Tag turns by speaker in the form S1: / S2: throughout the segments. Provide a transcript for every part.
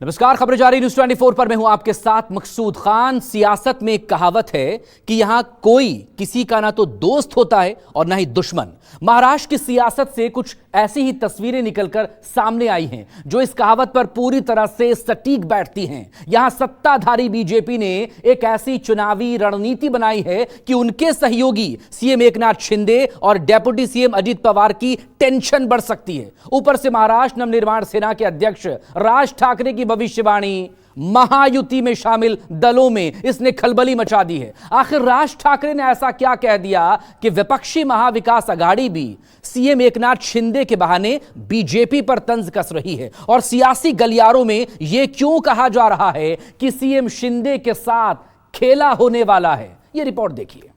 S1: नमस्कार, खबरें जारी न्यूज 24 पर मैं हूं आपके साथ मकसूद खान। सियासत में एक कहावत है कि यहां कोई किसी का ना तो दोस्त होता है और ना ही दुश्मन। महाराष्ट्र की सियासत से कुछ ऐसी ही तस्वीरें निकलकर सामने आई हैं जो इस कहावत पर पूरी तरह से सटीक बैठती हैं। यहां सत्ताधारी बीजेपी ने एक ऐसी चुनावी रणनीति बनाई है कि उनके सहयोगी सीएम एकनाथ शिंदे और डेप्यूटी सीएम अजित पवार की टेंशन बढ़ सकती है। ऊपर से महाराष्ट्र नवनिर्माण सेना के अध्यक्ष राज ठाकरे की भविष्यवाणी महायुति में शामिल दलों में इसने खलबली मचा दी है। आखिर राज ठाकरे ने ऐसा क्या कह दिया कि विपक्षी महाविकास अघाड़ी भी सीएम एकनाथ शिंदे के बहाने बीजेपी पर तंज कस रही है? और सियासी गलियारों में यह क्यों कहा जा रहा है कि सीएम शिंदे के साथ खेला होने वाला है? यह रिपोर्ट देखिए।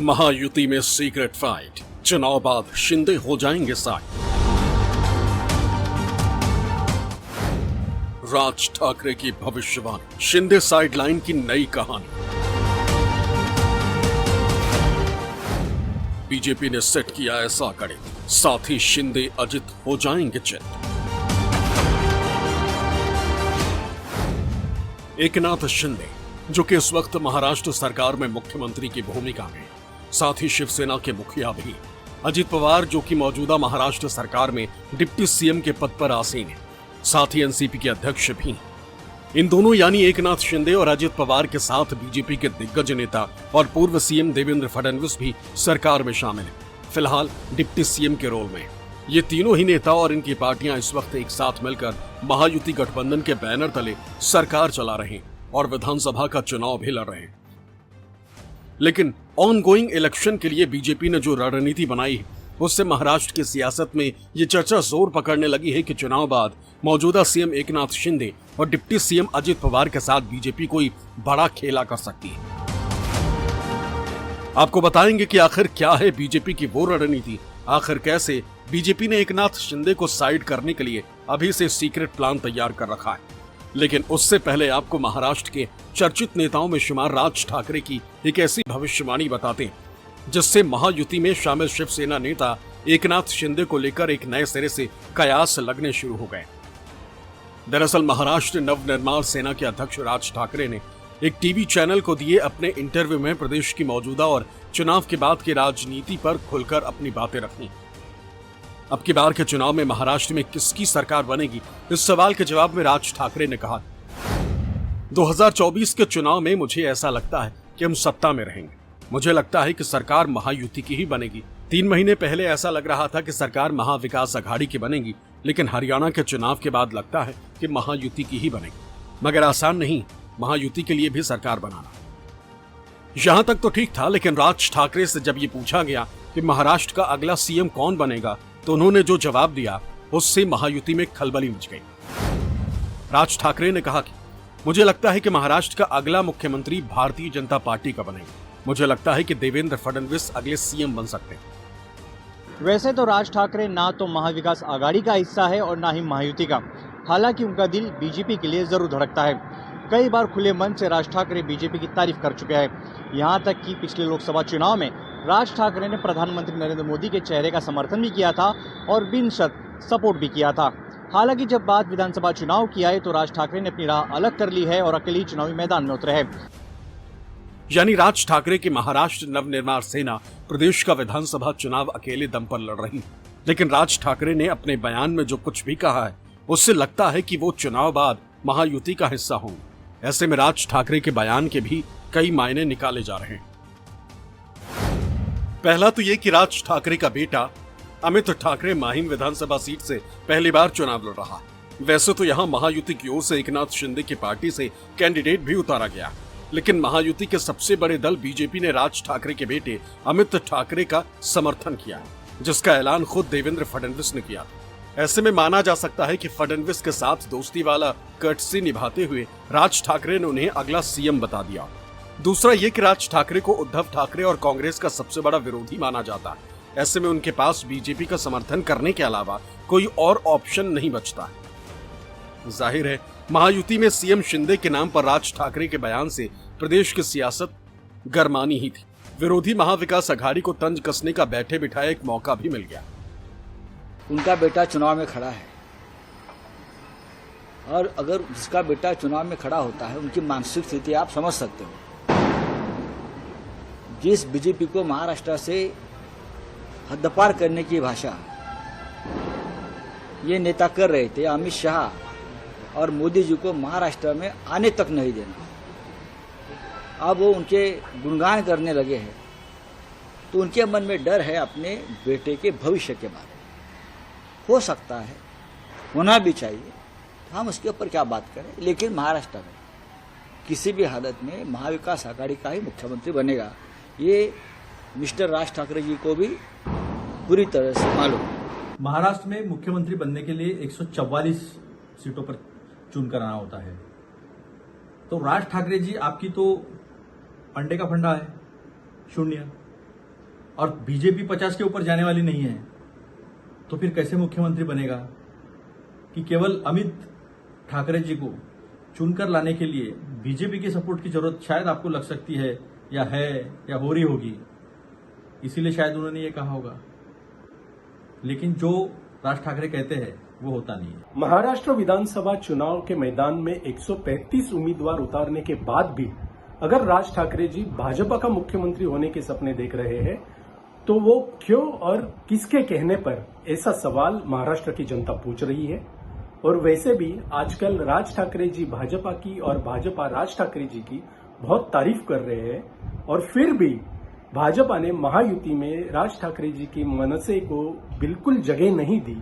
S2: महायुति में सीक्रेट फाइट, चुनाव बाद शिंदे हो जाएंगे साइड। राज ठाकरे की भविष्यवाणी, शिंदे साइडलाइन की नई कहानी। बीजेपी ने सेट किया ऐसा गणित, साथ ही शिंदे अजित हो जाएंगे चित। एकनाथ शिंदे, जो कि इस वक्त महाराष्ट्र सरकार में मुख्यमंत्री की भूमिका में, साथ ही शिवसेना के मुखिया भी। अजित पवार, जो कि मौजूदा महाराष्ट्र सरकार में डिप्टी सीएम के पद पर आसीन है, साथ ही एनसीपी के अध्यक्ष भी। इन दोनों यानी एकनाथ शिंदे और अजित पवार के साथ बीजेपी के दिग्गज नेता और पूर्व सीएम देवेंद्र फडणवीस भी सरकार में शामिल है, फिलहाल डिप्टी सीएम के रोल में। ये तीनों ही नेता और इनकी पार्टियां इस वक्त एक साथ मिलकर महायुति गठबंधन के बैनर तले सरकार चला रहे हैं और विधानसभा का चुनाव भी लड़ रहे हैं। लेकिन ऑनगोइंग इलेक्शन के लिए बीजेपी ने जो रणनीति बनाई है, उससे महाराष्ट्र की सियासत में ये चर्चा जोर पकड़ने लगी है कि चुनाव बाद मौजूदा सीएम एकनाथ शिंदे और डिप्टी सीएम अजित पवार के साथ बीजेपी कोई बड़ा खेला कर सकती है। आपको बताएंगे कि आखिर क्या है बीजेपी की वो रणनीति, आखिर कैसे बीजेपी ने एकनाथ शिंदे को साइड करने के लिए अभी से सीक्रेट प्लान तैयार कर रखा है। लेकिन उससे पहले आपको महाराष्ट्र के चर्चित नेताओं में शुमार राज ठाकरे की एक ऐसी भविष्यवाणी बताते हैं जिससे महायुति में शामिल शिवसेना नेता एकनाथ शिंदे को लेकर एक नए सिरे से कयास लगने शुरू हो गए। दरअसल महाराष्ट्र नवनिर्माण सेना के अध्यक्ष राज ठाकरे ने एक टीवी चैनल को दिए अपने इंटरव्यू में प्रदेश की मौजूदा और चुनाव के बाद की राजनीति पर खुलकर अपनी बातें रखी। अब की बार के चुनाव में महाराष्ट्र में किसकी सरकार बनेगी, इस सवाल के जवाब में राज ठाकरे ने कहा, 2024 के चुनाव में मुझे ऐसा लगता है कि हम सत्ता में रहेंगे। मुझे लगता है कि सरकार महायुति की ही बनेगी। 3 महीने पहले ऐसा लग रहा था कि सरकार महाविकास अघाड़ी की बनेगी, लेकिन हरियाणा के चुनाव के बाद लगता है कि महायुति की ही बनेगी। मगर आसान नहीं महायुति के लिए भी सरकार बनाना। यहां तक तो ठीक था, लेकिन राज ठाकरे से जब ये पूछा गया कि महाराष्ट्र का अगला सीएम कौन बनेगा, तो उन्होंने जो जवाब दिया उससे महायुति में खलबली मच गई। राज ठाकरे ने कहा कि मुझे लगता है कि महाराष्ट्र का अगला मुख्यमंत्री भारतीय जनता पार्टी का बनेगा। मुझे लगता है कि देवेंद्र फडणवीस अगले सीएम बन सकते हैं।
S3: वैसे तो राज ठाकरे ना तो महाविकास आघाड़ी का हिस्सा है और ना ही महायुति का, हालांकि उनका दिल बीजेपी के लिए जरूर धड़कता है। कई बार खुले मन से राज ठाकरे बीजेपी की तारीफ कर चुके हैं। यहां तक कि पिछले लोकसभा चुनाव में राज ठाकरे ने प्रधानमंत्री नरेंद्र मोदी के चेहरे का समर्थन भी किया था और बिन शर्त सपोर्ट भी किया था। हालांकि जब बात विधानसभा चुनाव की आई तो राज ठाकरे ने अपनी राह अलग कर ली है और अकेले चुनावी मैदान में उतरे हैं।
S2: यानी राज ठाकरे की महाराष्ट्र नवनिर्माण सेना प्रदेश का विधानसभा चुनाव अकेले दम पर लड़ रही। लेकिन राज ठाकरे ने अपने बयान में जो कुछ भी कहा है, उससे लगता है कि वो चुनाव बाद महायुति का हिस्सा होंगे। ऐसे में राज ठाकरे के बयान के भी कई मायने निकाले जा रहे हैं। पहला तो ये कि राज ठाकरे का बेटा अमित ठाकरे माहिम विधानसभा सीट से पहली बार चुनाव लड़ रहा है। वैसे तो यहाँ महायुति की ओर से एकनाथ शिंदे की पार्टी से कैंडिडेट भी उतारा गया, लेकिन महायुति के सबसे बड़े दल बीजेपी ने राज ठाकरे के बेटे अमित ठाकरे का समर्थन किया है, जिसका ऐलान खुद देवेंद्र फडणवीस ने किया। ऐसे में माना जा सकता है कि फडणवीस के साथ दोस्ती वाला कर्टसी निभाते हुए राज ठाकरे ने उन्हें अगला सीएम बता दिया। दूसरा ये कि राज ठाकरे को उद्धव ठाकरे और कांग्रेस का सबसे बड़ा विरोधी माना जाता है। ऐसे में उनके पास बीजेपी का समर्थन करने के अलावा कोई और ऑप्शन नहीं बचता है। जाहिर है महायुति में सीएम शिंदे के नाम पर राज ठाकरे के बयान से प्रदेश की सियासत गरमानी ही थी। विरोधी महाविकास अघाड़ी को तंज कसने का बैठे बिठाए एक मौका भी मिल गया।
S4: उनका बेटा चुनाव में खड़ा है और अगर जिसका बेटा चुनाव में खड़ा होता है उनकी मानसिक स्थिति आप समझ सकते हो। जिस बीजेपी को महाराष्ट्र से हद्दपार करने की भाषा ये नेता कर रहे थे, अमित शाह और मोदी जी को महाराष्ट्र में आने तक नहीं देना, अब वो उनके गुणगान करने लगे हैं, तो उनके मन में डर है अपने बेटे के भविष्य के बारे में। हो सकता है, होना भी चाहिए, हम उसके ऊपर क्या बात करें, लेकिन महाराष्ट्र में किसी भी हालत में महाविकास आघाड़ी का ही मुख्यमंत्री बनेगा, ये मिस्टर राज ठाकरे जी को भी पूरी तरह से मालूम है।
S5: महाराष्ट्र में मुख्यमंत्री बनने के लिए 144 सीटों पर चुनकर आना होता है, तो राज ठाकरे जी आपकी तो अंडे का फंडा है, 0, और बीजेपी 50 के ऊपर जाने वाली नहीं है, तो फिर कैसे मुख्यमंत्री बनेगा? कि केवल अमित ठाकरे जी को चुनकर लाने के लिए बीजेपी के सपोर्ट की जरूरत शायद आपको लग सकती है या हो रही होगी, इसीलिए शायद उन्होंने ये कहा होगा, लेकिन जो राज ठाकरे कहते हैं वो होता नहीं है।
S6: महाराष्ट्र विधानसभा चुनाव के मैदान में 135 उम्मीदवार उतारने के बाद भी अगर राज ठाकरे जी भाजपा का मुख्यमंत्री होने के सपने देख रहे हैं, तो वो क्यों और किसके कहने पर, ऐसा सवाल महाराष्ट्र की जनता पूछ रही है। और वैसे भी आजकल राज ठाकरे जी भाजपा की और भाजपा राज ठाकरे जी की बहुत तारीफ कर रहे हैं, और फिर भी भाजपा ने महायुति में राज ठाकरे जी की मनसे को बिल्कुल जगह नहीं दी।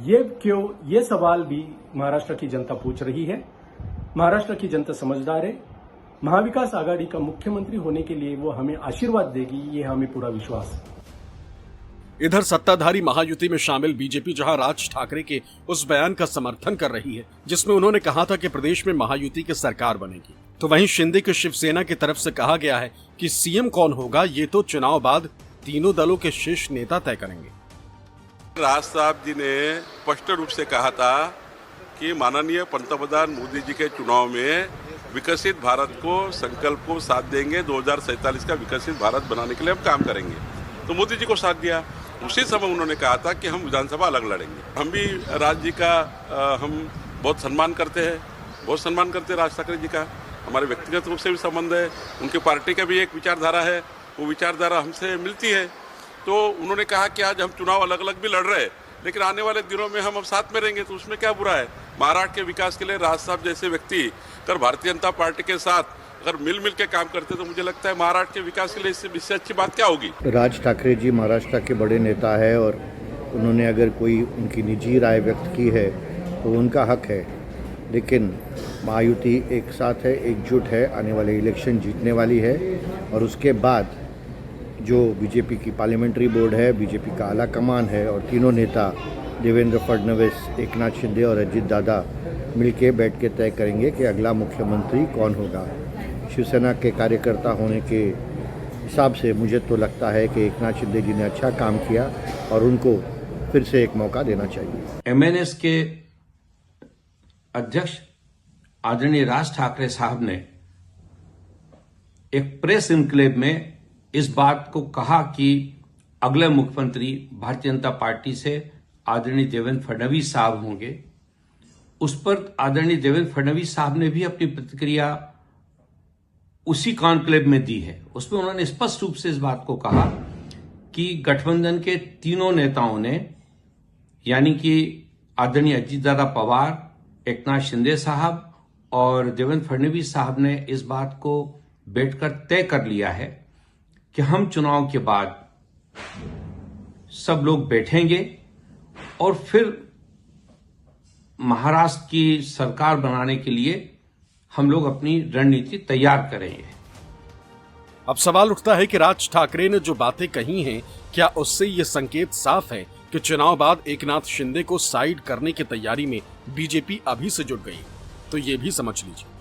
S6: ये क्यों, ये सवाल भी महाराष्ट्र की जनता पूछ रही है। महाराष्ट्र की जनता समझदार है, महाविकास आघाड़ी का मुख्यमंत्री होने के लिए वो हमें आशीर्वाद देगी, ये हमें पूरा विश्वास है।
S2: इधर सत्ताधारी महायुति में शामिल बीजेपी जहां राज ठाकरे के उस बयान का समर्थन कर रही है जिसमें उन्होंने कहा था कि प्रदेश में महायुति की सरकार बनेगी, तो वहीं शिंदे की शिवसेना की तरफ से कहा गया है कि सीएम कौन होगा ये तो चुनाव बाद तीनों दलों के शीर्ष नेता तय करेंगे।
S7: राज साहब जी ने स्पष्ट रूप से कहा था कि माननीय पंतप्रधान मोदी जी के चुनाव में विकसित भारत को संकल्प को साथ देंगे, 2047 का विकसित भारत बनाने के लिए हम काम करेंगे। तो मोदी जी को साथ दिया। उसी समय उन्होंने कहा था कि हम विधानसभा अलग लड़ेंगे। हम भी राज जी का हम बहुत सम्मान करते हैं, बहुत सम्मान करते हैं राज ठाकरे जी का। हमारे व्यक्तिगत रूप से भी संबंध है, उनकी पार्टी का भी एक विचारधारा है, वो विचारधारा हमसे मिलती है। तो उन्होंने कहा कि आज हम चुनाव अलग अलग भी लड़ रहे हैं, लेकिन आने वाले दिनों में हम अब साथ में रहेंगे, तो उसमें क्या बुरा है। महाराष्ट्र के विकास के लिए राज साहब जैसे व्यक्ति अगर भारतीय जनता पार्टी के साथ अगर मिल के काम करते तो मुझे लगता है महाराष्ट्र के विकास के लिए इससे अच्छी बात क्या होगी।
S8: राज ठाकरे जी महाराष्ट्र के बड़े नेता है और उन्होंने अगर कोई उनकी निजी राय व्यक्त की है तो उनका हक है, लेकिन महायुति एक साथ है, एकजुट है, आने वाले इलेक्शन जीतने वाली है। और उसके बाद जो बीजेपी की पार्लियामेंट्री बोर्ड है, बीजेपी का आला कमान है और तीनों नेता देवेंद्र फडणवीस, एकनाथ शिंदे और अजित दादा मिलके बैठ के तय करेंगे कि अगला मुख्यमंत्री कौन होगा। शिवसेना के कार्यकर्ता होने के हिसाब से मुझे तो लगता है कि एकनाथ शिंदे जी ने अच्छा काम किया और उनको फिर से एक मौका देना चाहिए।
S9: एमएनएस के अध्यक्ष आदरणीय राज ठाकरे साहब ने एक प्रेस इनक्लेव में इस बात को कहा कि अगले मुख्यमंत्री भारतीय जनता पार्टी से आदरणीय देवेंद्र फडणवीस साहब होंगे। उस पर आदरणीय देवेंद्र फडणवीस साहब ने भी अपनी प्रतिक्रिया उसी कॉन्क्लेव में दी है। उसमें उन्होंने स्पष्ट रूप से इस बात को कहा कि गठबंधन के तीनों नेताओं ने, यानी कि आदरणीय अजित दादा पवार, एकनाथ शिंदे साहब और देवेंद्र फडणवीस साहब ने इस बात को बैठकर तय कर लिया है कि हम चुनाव के बाद सब लोग बैठेंगे और फिर महाराष्ट्र की सरकार बनाने के लिए हम लोग अपनी रणनीति तैयार करेंगे।
S2: अब सवाल उठता है कि राज ठाकरे ने जो बातें कही हैं, क्या उससे ये संकेत साफ है कि चुनाव बाद एकनाथ शिंदे को साइड करने की तैयारी में बीजेपी अभी से जुट गई? तो ये भी समझ लीजिए।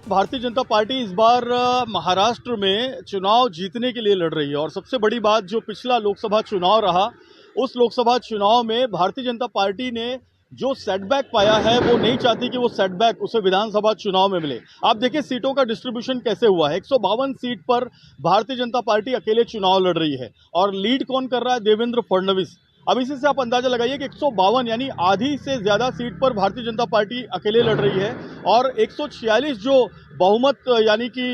S10: भारतीय जनता पार्टी इस बार महाराष्ट्र में चुनाव जीतने के लिए लड़ रही है और सबसे बड़ी बात, जो पिछला लोकसभा चुनाव रहा, उस लोकसभा चुनाव में भारतीय जनता पार्टी ने जो सेटबैक पाया है वो नहीं चाहती कि वो सेटबैक उसे विधानसभा चुनाव में मिले। आप देखिए सीटों का डिस्ट्रीब्यूशन कैसे हुआ है। 152 सीट पर भारतीय जनता पार्टी अकेले चुनाव लड़ रही है और लीड कौन कर रहा है? देवेंद्र फडणवीस। अब इसी से आप अंदाजा लगाइए कि 152 यानी आधी से ज्यादा सीट पर भारतीय जनता पार्टी अकेले लड़ रही है और 146 जो बहुमत यानी कि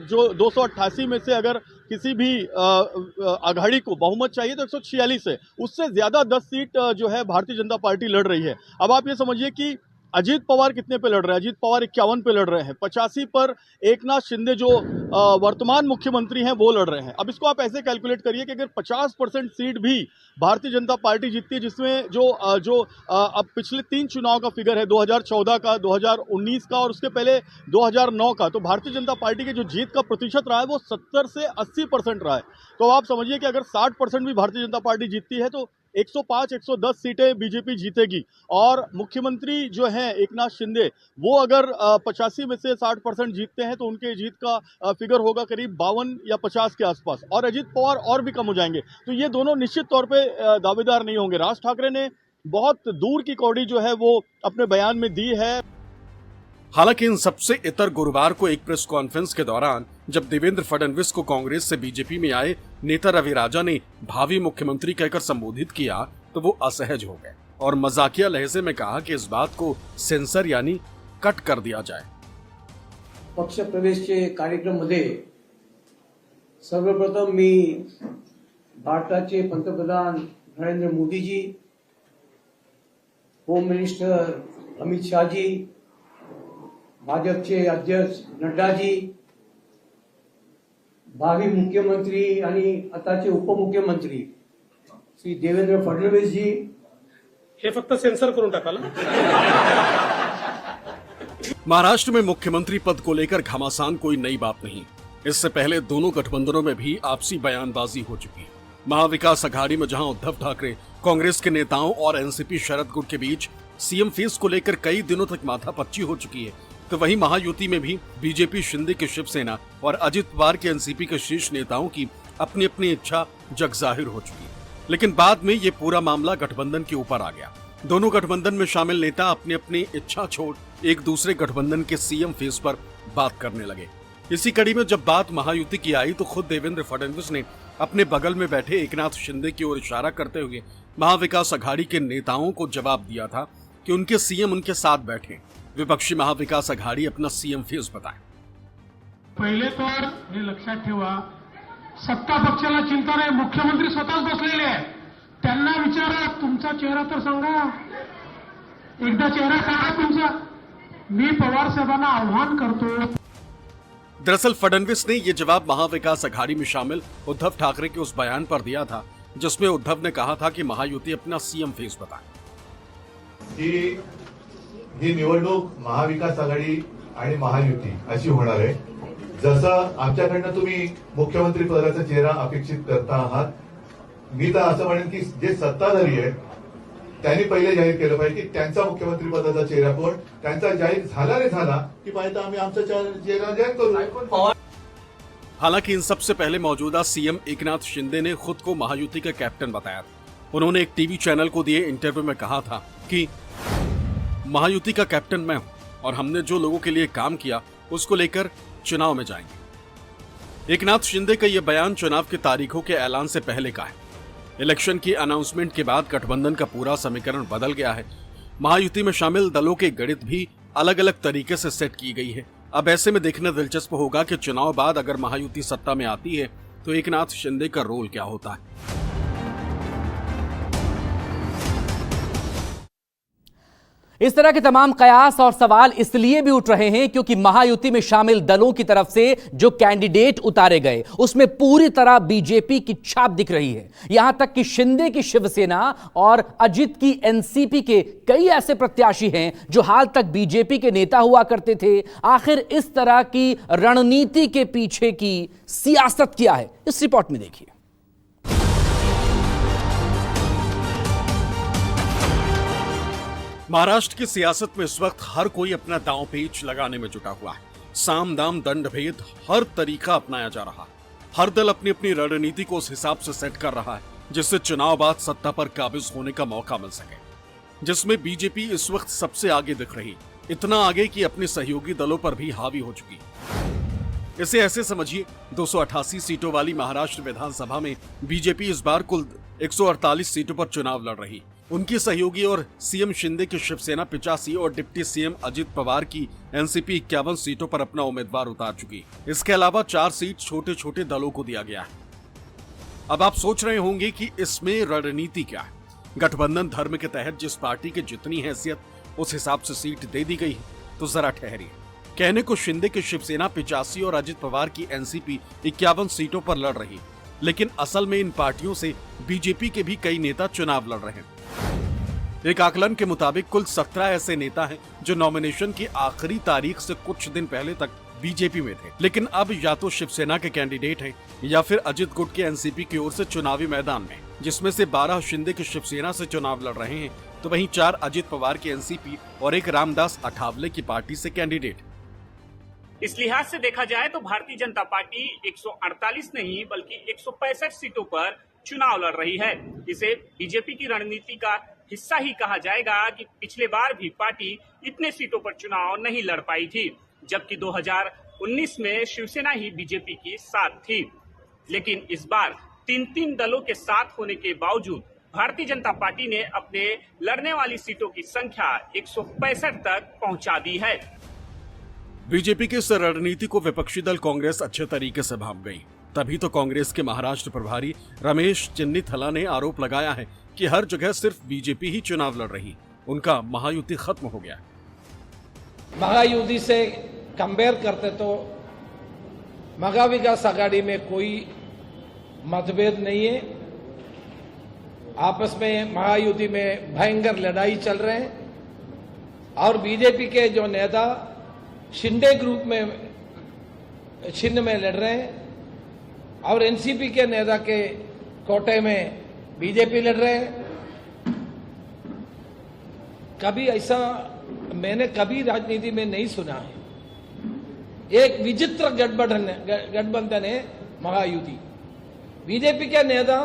S10: जो 288 में से अगर किसी भी आघाड़ी को बहुमत चाहिए तो 146 है, उससे ज्यादा 10 सीट जो है भारतीय जनता पार्टी लड़ रही है। अब आप ये समझिए कि अजीत पवार कितने पे लड़ रहे हैं? अजीत पवार 51 पे लड़ रहे हैं, 85 पर एकनाथ शिंदे जो वर्तमान मुख्यमंत्री हैं वो लड़ रहे हैं। अब इसको आप ऐसे कैलकुलेट करिए कि अगर 50% सीट भी भारतीय जनता पार्टी जीतती है, जिसमें जो अब पिछले 3 चुनाव का फिगर है 2014 का, 2019 का और उसके पहले 2009 का, तो भारतीय जनता पार्टी के जो जीत का प्रतिशत रहा है वो 70 से 80% रहा है। तो आप समझिए कि अगर 60% भी भारतीय जनता पार्टी जीतती है तो 105-110 सीटें बीजेपी जीतेगी और मुख्यमंत्री जो हैं एकनाथ शिंदे वो अगर 85 में से 60% जीतते हैं तो उनके जीत का फिगर होगा करीब 52 या 50 के आसपास और अजीत पवार और भी कम हो जाएंगे। तो ये दोनों निश्चित तौर पे दावेदार नहीं होंगे। राज ठाकरे ने बहुत दूर की कौड़ी जो है वो अपने बयान में दी है।
S2: हालांकि इन सबसे इतर गुरुवार को एक प्रेस कॉन्फ्रेंस के दौरान जब देवेंद्र फडणवीस को कांग्रेस से बीजेपी में आए नेता रवि राजा ने भावी मुख्यमंत्री कहकर संबोधित किया तो वो असहज हो गए और मजाकिया लहजे में कहा कि इस बात को सेंसर यानी कट कर दिया जाए।
S11: पक्ष प्रवेशचे कार्यक्रममध्ये सर्वप्रथम मी भारताचे पंतप्रधान नरेंद्र मोदीजी, होम मिनिस्टर अमित शाहजी, भाजपचे अध्यक्ष नड्डाजी, भावी मुख्यमंत्री आणि आताचे उपमुख्यमंत्री श्री देवेंद्र फडणवीस जी,
S6: हे फक्त सेन्सर करून टाकाल।
S2: महाराष्ट्र में मुख्यमंत्री पद को लेकर घमासान कोई नई बात नहीं। इससे पहले दोनों गठबंधनों में भी आपसी बयानबाजी हो चुकी है। महाविकास अघाड़ी में जहां उद्धव ठाकरे कांग्रेस के नेताओं और एनसीपी शरद गुट के बीच सीएम फेस को लेकर कई दिनों तक माथापच्ची हो चुकी है, तो वहीं महायुति में भी बीजेपी शिंदे की शिवसेना और अजित पवार के एनसीपी के शीर्ष नेताओं की अपनी अपनी इच्छा जग जाहिर हो चुकी है। लेकिन बाद में ये पूरा मामला गठबंधन के ऊपर आ गया। दोनों गठबंधन में शामिल नेता अपनी अपनी इच्छा छोड़ एक दूसरे गठबंधन के सीएम फेस पर बात करने लगे। इसी कड़ी में जब बात महायुति की आई तो खुद देवेंद्र फडणवीस ने अपने बगल में बैठे एकनाथ शिंदे की ओर इशारा करते हुए महाविकास अघाड़ी के नेताओं को जवाब दिया था कि उनके सीएम उनके साथ बैठे। विपक्षी महाविकास आघाडी अपना सीएम फेस बताए।
S12: पहिले तर हे लक्षात ठेवा, सत्ता पक्षाला चिंता नाही, मुख्यमंत्री स्वतःच बसलेले आहे। त्यांना विचारा तुमचा चेहरा तर सांगा, एकदा चेहरा सांगा तुमचा। मी पवार साहेबांना आव्हान करतो।
S2: दरअसल फडणवीस ने ये जवाब महाविकास आघाडी में शामिल उद्धव ठाकरे के उस बयान पर दिया था जिसमें उद्धव ने कहा था कि महायुति अपना सीएम फेस बताए।
S13: ही निवडणूक महाविकास आघाडी आणि महायुती अशी होणार आहे। जसं आमच्याकडनं तुम्ही मुख्यमंत्री पदाचा चेहरा अपेक्षित करता आहात, मी तर असं म्हणेन की जे सत्ताधारी आहेत त्यांनी पहिले जाहीर केलं पाहिजे की त्यांचा मुख्यमंत्री पदाचा चेहरा कोण, त्यांचा जाहीर झाला नाही झाला की पाहिजे आम्ही आमचा चेहरा जाहीर करू।
S2: हालांकि इन सबसे पहले मौजूदा सीएम एकनाथ शिंदे ने खुद को महायुति का कैप्टन बताया। उन्होंने एक टीवी चैनल को दिए इंटरव्यू में कहा था कि महायुति का कैप्टन मैं हूं और हमने जो लोगों के लिए काम किया उसको लेकर चुनाव में जाएंगे। एकनाथ शिंदे का यह बयान चुनाव की तारीखों के ऐलान से पहले का है। इलेक्शन की अनाउंसमेंट के बाद गठबंधन का पूरा समीकरण बदल गया है। महायुति में शामिल दलों के गणित भी अलग अलग तरीके से सेट की गई है। अब ऐसे में देखना दिलचस्प होगा कि चुनाव बाद अगर महायुति सत्ता में आती है तो एकनाथ शिंदे का रोल क्या होता है।
S1: इस तरह के तमाम कयास और सवाल इसलिए भी उठ रहे हैं क्योंकि महायुति में शामिल दलों की तरफ से जो कैंडिडेट उतारे गए उसमें पूरी तरह बीजेपी की छाप दिख रही है। यहां तक कि शिंदे की शिवसेना और अजित की एनसीपी के कई ऐसे प्रत्याशी हैं जो हाल तक बीजेपी के नेता हुआ करते थे। आखिर इस तरह की रणनीति के पीछे की सियासत क्या है, इस रिपोर्ट में देखिए।
S2: महाराष्ट्र की सियासत में इस वक्त हर कोई अपना दांव पेच लगाने में जुटा हुआ है। साम दाम दंड भेद हर तरीका अपनाया जा रहा है। हर दल अपनी अपनी रणनीति को उस हिसाब से सेट कर रहा है जिससे चुनाव बाद सत्ता पर काबिज होने का मौका मिल सके। जिसमें बीजेपी इस वक्त सबसे आगे दिख रही, इतना आगे कि अपने सहयोगी दलों पर भी हावी हो चुकी। इसे ऐसे समझिए, 288 सीटों वाली महाराष्ट्र विधानसभा में बीजेपी इस बार कुल 148 सीटों पर चुनाव लड़ रही। उनकी सहयोगी और सीएम शिंदे की शिवसेना 85 और डिप्टी सीएम अजित पवार की एनसीपी 51 सीटों पर अपना उम्मीदवार उतार चुकी। इसके अलावा 4 सीट छोटे छोटे दलों को दिया गया है। अब आप सोच रहे होंगे कि इसमें रणनीति क्या है। गठबंधन धर्म के तहत जिस पार्टी की जितनी हैसियत, उस हिसाब से सीट दे दी गई है। तो जरा ठहरिए, कहने को शिंदे की शिवसेना 85 और अजित पवार की एनसीपी 51 सीटों पर लड़ रही, लेकिन असल में इन पार्टियों से बीजेपी के भी कई नेता चुनाव लड़ रहे हैं। एक आकलन के मुताबिक कुल 17 ऐसे नेता हैं जो नॉमिनेशन की आखिरी तारीख से कुछ दिन पहले तक बीजेपी में थे, लेकिन अब या तो शिवसेना के कैंडिडेट हैं या फिर अजित गुट के एनसीपी की ओर से चुनावी मैदान में, जिसमें से 12 शिंदे की शिवसेना से चुनाव लड़ रहे हैं, तो वहीं 4 अजित पवार की एनसीपी और एक रामदास अठावले की पार्टी से कैंडिडेट।
S14: इस लिहाज से देखा जाए तो भारतीय जनता पार्टी 148 नहीं बल्कि 165 सीटों पर चुनाव लड़ रही है। इसे बीजेपी की रणनीति का हिस्सा ही कहा जाएगा कि पिछले बार भी पार्टी इतने सीटों पर चुनाव नहीं लड़ पाई थी, जबकि 2019 में शिवसेना ही बीजेपी की साथ थी। लेकिन इस बार 3 दलों के साथ होने के बावजूद भारतीय जनता पार्टी ने अपने लड़ने वाली सीटों की संख्या 165 तक पहुंचा दी है।
S2: बीजेपी की इस रणनीति को विपक्षी दल कांग्रेस अच्छे तरीके से भांप गई। तभी तो कांग्रेस के महाराष्ट्र प्रभारी रमेश चन्नीथला ने आरोप लगाया है कि हर जगह सिर्फ बीजेपी ही चुनाव लड़ रही, उनका महायुति खत्म हो गया।
S15: महायुति से कंपेयर करते तो महाविकास आघाड़ी में कोई मतभेद नहीं है। आपस में महायुति में भयंकर लड़ाई चल रहे हैं और बीजेपी के जो नेता शिंदे ग्रुप में छिन्न में लड़ रहे हैं और एनसीपी के नेता के कोटे में बीजेपी लड़ रहे हैं। कभी ऐसा मैंने कभी राजनीति में नहीं सुना है। एक विचित्र गठबंधन है महायुति। बीजेपी के नेता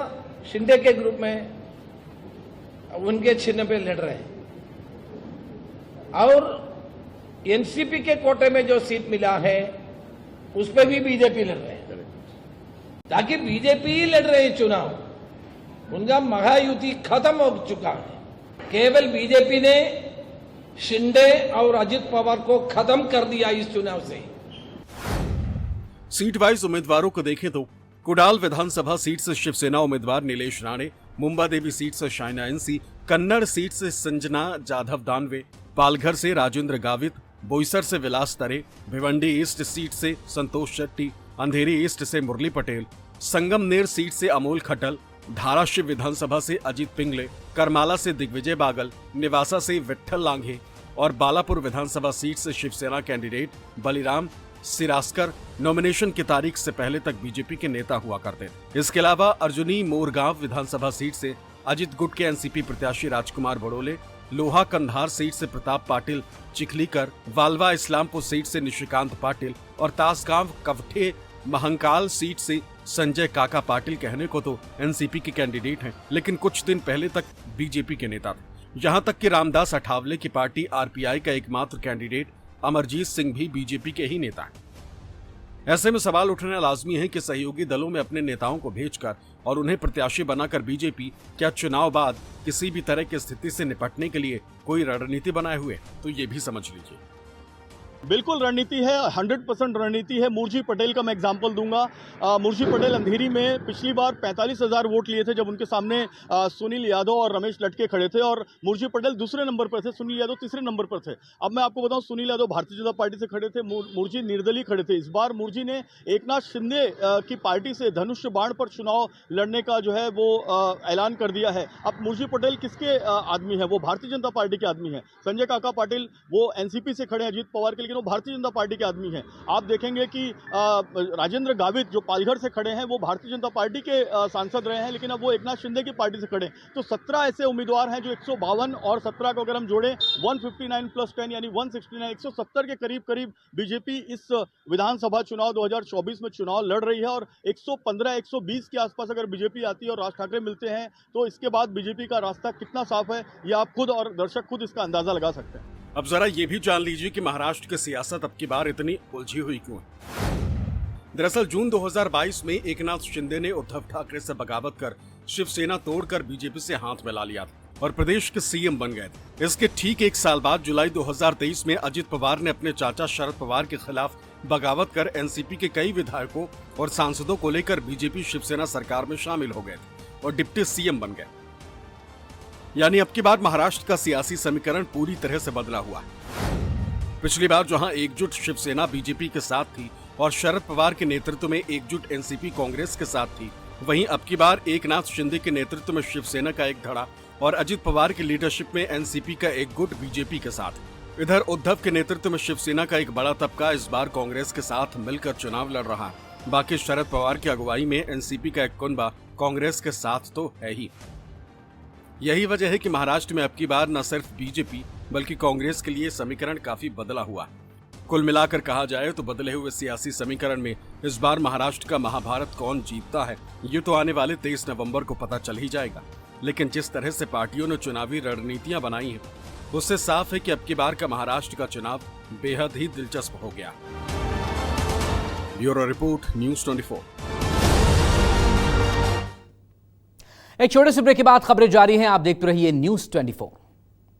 S15: शिंदे के ग्रुप में उनके चिन्ह पे लड़ रहे हैं और एनसीपी के कोटे में जो सीट मिला है उस पर भी बीजेपी लड़ रहे हैं, ताकि बीजेपी ही लड़ रहे हैं चुनाव। उनका महायुति खत्म हो चुका है। केवल बीजेपी ने शिंदे और अजित पवार को खत्म कर दिया इस चुनाव से।
S2: सीट वाइज उम्मीदवारों को देखें तो कुडाल विधानसभा सीट से शिवसेना उम्मीदवार नीलेश राणे, मुंबा देवी सीट से शाइना एनसी, कन्नड़ सीट से संजना जाधव दानवे, पालघर से राजेंद्र गावित, बोईसर से विलास तरे, भिवंडी ईस्ट सीट से संतोष शेट्टी, अंधेरी ईस्ट से मुरली पटेल, संगमनेर सीट से अमोल खटल, धाराशिव विधानसभा से अजीत पिंगले, करमाला से दिग्विजय बागल, निवासा से विट्ठल लांघे और बालापुर विधानसभा सीट से शिवसेना कैंडिडेट बलिराम सिरास्कर नॉमिनेशन की तारीख से पहले तक बीजेपी के नेता हुआ करते थे। इसके अलावा अर्जुनी मोरगांव विधानसभा सीट से अजित गुट के एनसीपी प्रत्याशी राजकुमार बड़ोले, लोहा कंधार सीट से प्रताप पाटिल चिखलीकर, वालवा इस्लामपुर सीट से निशिकांत पाटिल और तासगांव कवठे महंकाल सीट से संजय काका पाटिल कहने को तो एनसीपी के कैंडिडेट हैं, लेकिन कुछ दिन पहले तक बीजेपी के नेता थे। यहां तक कि रामदास अठावले की पार्टी आरपीआई का एकमात्र कैंडिडेट अमरजीत सिंह भी बीजेपी के ही नेता हैं। ऐसे में सवाल उठना लाजमी है कि सहयोगी दलों में अपने नेताओं को भेजकर और उन्हें प्रत्याशी बनाकर बीजेपी क्या चुनाव बाद किसी भी तरह की स्थिति से निपटने के लिए कोई रणनीति बनाए हुए, तो ये भी समझ लीजिए।
S10: बिल्कुल रणनीति है, 100% रणनीति है। मुर्जी पटेल का मैं एग्जांपल दूंगा। मुर्जी पटेल अंधेरी में पिछली बार 45,000 वोट लिए थे जब उनके सामने सुनील यादव और रमेश लटके खड़े थे और मुर्जी पटेल दूसरे नंबर पर थे, सुनील यादव तीसरे नंबर पर थे। अब मैं आपको बताऊं, सुनील यादव भारतीय जनता पार्टी से खड़े थे, मुर्जी निर्दलीय खड़े थे। इस बार मुर्जी ने एकनाथ शिंदे की पार्टी से धनुष बाण पर चुनाव लड़ने का जो है वो ऐलान कर दिया है। अब मुर्जी पटेल किसके आदमी है? वो भारतीय जनता पार्टी के आदमी है। संजय काका पाटिल वो एनसीपी से खड़े हैं अजीत पवार के, लेकिन वो भारतीय जनता पार्टी के आदमी हैं। आप देखेंगे कि राजेंद्र गावित जो पालघर से खड़े हैं वो भारतीय जनता पार्टी के सांसद रहे हैं, लेकिन अब वो एकनाथ शिंदे की पार्टी से खड़े हैं। तो 17 ऐसे उम्मीदवार हैं जो 152 और 17 को अगर हम जोड़ें 159 + 10 यानी 169 170 के करीब बीजेपी इस विधानसभा चुनाव 2024 में चुनाव लड़ रही है। और 115 120 के आसपास अगर बीजेपी आती है और राज ठाकरे मिलते हैं तो इसके बाद बीजेपी का रास्ता कितना साफ है ये आप खुद और दर्शक खुद इसका अंदाजा लगा सकते हैं।
S2: अब जरा ये भी जान लीजिए कि महाराष्ट्र की सियासत अब की बार इतनी उलझी हुई क्यों है। दरअसल जून 2022 में एकनाथ शिंदे ने उद्धव ठाकरे से बगावत कर शिवसेना तोड़कर बीजेपी से हाथ मिला लिया था और प्रदेश के सीएम बन गए थे। इसके ठीक एक साल बाद जुलाई 2023 में अजित पवार ने अपने चाचा शरद पवार के खिलाफ बगावत कर एनसीपी के कई विधायकों और सांसदों को लेकर बीजेपी शिवसेना सरकार में शामिल हो गए थे और डिप्टी सीएम बन गए। यानी अब की बार महाराष्ट्र का सियासी समीकरण पूरी तरह से बदला हुआ है। पिछली बार जहां एकजुट शिवसेना बीजेपी के साथ थी और शरद पवार के नेतृत्व में एकजुट एनसीपी कांग्रेस के साथ थी, वहीं अब की बार एकनाथ शिंदे के नेतृत्व में शिवसेना का एक धड़ा और अजित पवार की लीडरशिप में एनसीपी का एक गुट बीजेपी के साथ। इधर उद्धव के नेतृत्व में शिवसेना का एक बड़ा तबका इस बार कांग्रेस के साथ मिलकर चुनाव लड़ रहा है। बाकी शरद पवार की अगुवाई में एनसीपी का एक कुनबा कांग्रेस के साथ तो है ही। यही वजह है कि महाराष्ट्र में अब की बार न सिर्फ बीजेपी बल्कि कांग्रेस के लिए समीकरण काफी बदला हुआ है। कुल मिलाकर कहा जाए तो बदले हुए सियासी समीकरण में इस बार महाराष्ट्र का महाभारत कौन जीतता है ये तो आने वाले 23 नवंबर को पता चल ही जाएगा। लेकिन जिस तरह से पार्टियों ने चुनावी रणनीतियां बनाई हैं उससे साफ है कि अब की बार का महाराष्ट्र का चुनाव बेहद ही दिलचस्प हो गया। Bureau report, news 24।
S1: एक छोटे से ब्रेक के बाद खबरें जारी हैं। आप देखते रहिए न्यूज़ 24।